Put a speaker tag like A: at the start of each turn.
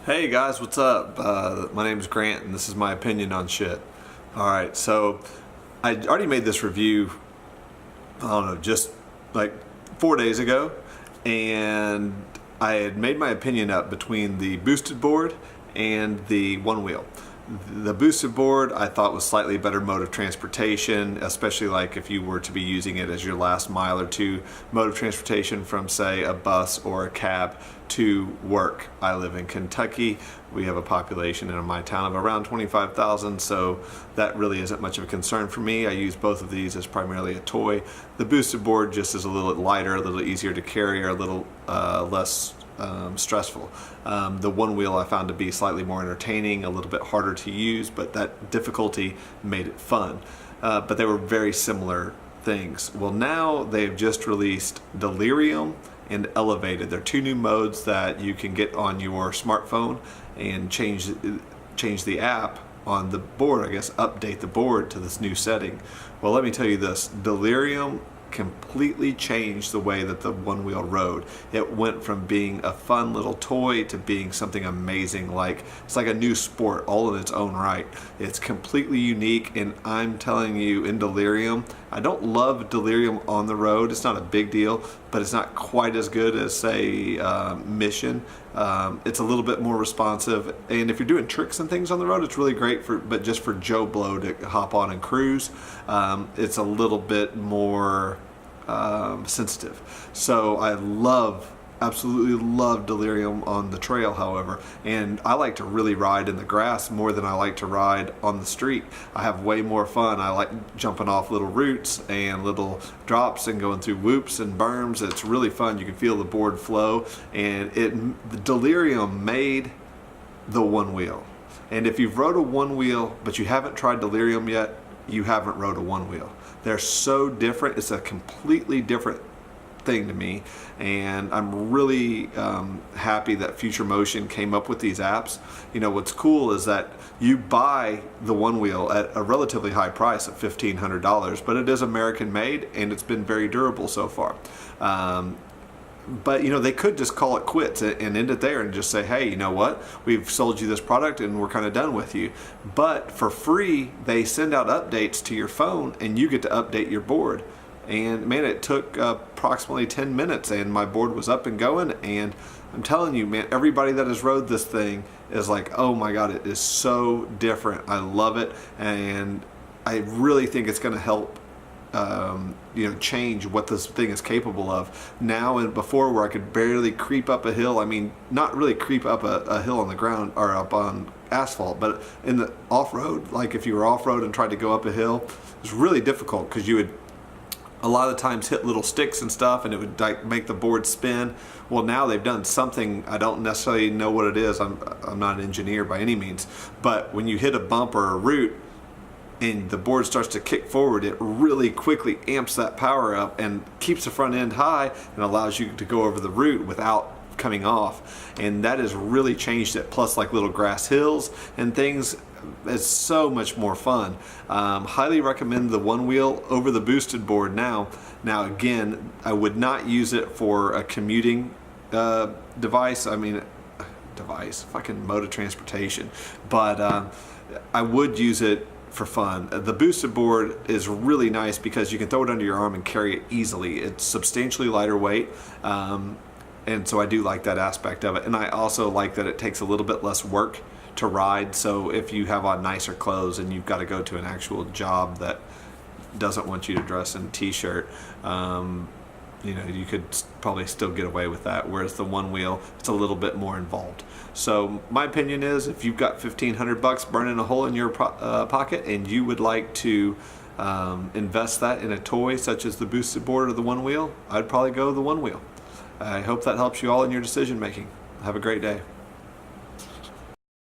A: Hey guys, what's up? My name is Grant and this is my opinion on shit. Alright, so I already made this review, I don't know, just like 4 days ago, and I had made my opinion up between the boosted board and the Onewheel. The boosted board I thought was slightly better mode of transportation, especially like if you were to be using it as your last mile or two mode of transportation from, say, a bus or a cab to work. I live in Kentucky. We have a population in my town of around 25,000, so that really isn't much of a concern for me. I use both of these as primarily a toy. The boosted board just is a little lighter, a little easier to carry, or a little less stressful. The Onewheel I found to be slightly more entertaining, a little bit harder to use, but that difficulty made it fun. But they were very similar things. Well, now they've just released Delirium and Elevated. They're two new modes that you can get on your smartphone and change the app on the board, I guess update the board to this new setting. Well, let me tell you this, Delirium completely changed the way that the Onewheel rode. It went from being a fun little toy to being something amazing. Like, it's like a new sport all in its own right. It's completely unique, and I'm telling you, in Delirium, I don't love Delirium on the road. It's not a big deal, but it's not quite as good as, say, Mission. It's a little bit more responsive, and if you're doing tricks and things on the road, it's really great but just for Joe Blow to hop on and cruise, it's a little bit more sensitive. So I absolutely love Delirium on the trail, however, and I like to really ride in the grass more than I like to ride on the street. I have way more fun. I like jumping off little roots and little drops and going through whoops and berms. It's really fun. You can feel the board flow, and the Delirium made the Onewheel. And if you've rode a Onewheel but you haven't tried Delirium yet, you haven't rode a Onewheel. They're so different. It's a completely different thing to me, and I'm really happy that Future Motion came up with these apps. You know, what's cool is that you buy the Onewheel at a relatively high price of $1,500, but it is American made and it's been very durable so far. But you know, they could just call it quits and end it there and just say, hey, you know what, we've sold you this product and we're kind of done with you. But for free, they send out updates to your phone and you get to update your board. And man, it took approximately 10 minutes and my board was up and going, and I'm telling you, man, everybody that has rode this thing is like, oh my god, it is so different. I love it, and I really think it's going to help change what this thing is capable of now. And before, where I could barely creep up a hill, I mean, not really creep up a hill on the ground or up on asphalt, but in the off-road, like if you were off-road and tried to go up a hill, it's really difficult because you would a lot of times hit little sticks and stuff, and it would like make the board spin. Well, now they've done something, I don't necessarily know what it is, I'm not an engineer by any means, but when you hit a bump or a root and the board starts to kick forward, it really quickly amps that power up and keeps the front end high and allows you to go over the root without coming off. And that has really changed it. Plus, like little grass hills and things, it's so much more fun. Highly recommend the Onewheel over the boosted board now. Now again, I would not use it for a commuting device. I mean, fucking mode of transportation. But I would use it for fun. The boosted board is really nice because you can throw it under your arm and carry it easily. It's substantially lighter weight. And so I do like that aspect of it. And I also like that it takes a little bit less work to ride. So if you have on nicer clothes and you've got to go to an actual job that doesn't want you to dress in a t-shirt, you could probably still get away with that. Whereas the Onewheel, it's a little bit more involved. So my opinion is, if you've got $1,500 burning a hole in your pocket and you would like to invest that in a toy such as the boosted board or the Onewheel, I'd probably go the Onewheel. I hope that helps you all in your decision making. Have a great day.